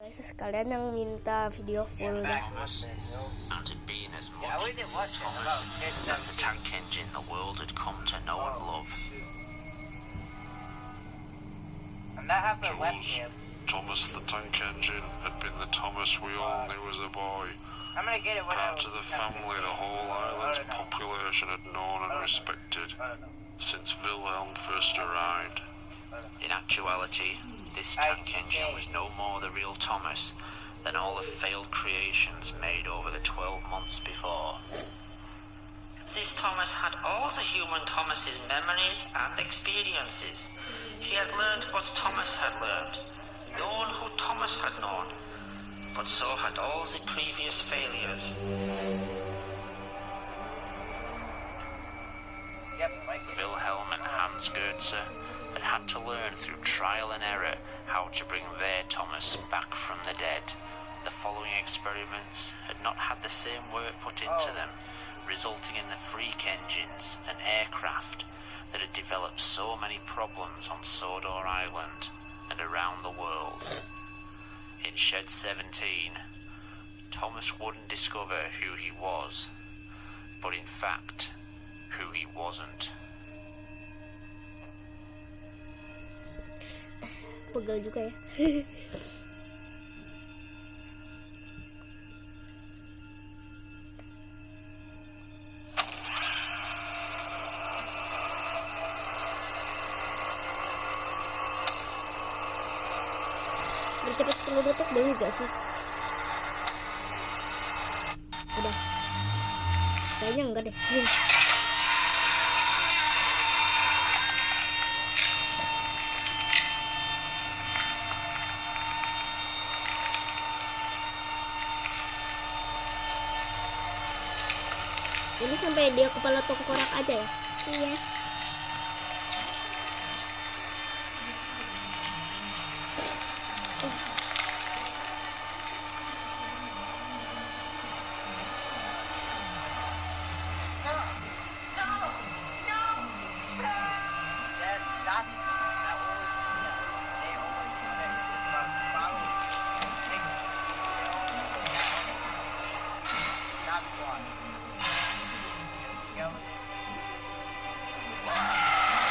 Guys, sekalian yang minta video full ya. And it being as much Thomas as the tank engine the world had come to know and love. Jules, Thomas the tank engine had been the Thomas we all knew as a boy. Part of the family the whole island's population had known and respected since Wilhelm first arrived. In actuality, this tank engine was no more the real Thomas than all the failed creations made over the 12 months before. This Thomas had all the human Thomas's memories and experiences. He had learned what Thomas had learned, known who Thomas had known, but so had all the previous failures. Wilhelm and Hans Goetze had to learn through trial and error how to bring their Thomas back from the dead. The following experiments had not had the same work put into them, resulting in the freak engines and aircraft that had developed so many problems on Sodor Island and around the world. In Shed 17, Thomas wouldn't discover who he was, but in fact, who he wasn't. Pegel juga ya. Bercepat 10 detik dulu gak sih? Udah. Kayaknya enggak deh. Ini sampai dia kepala tengkorak aja ya? Iya.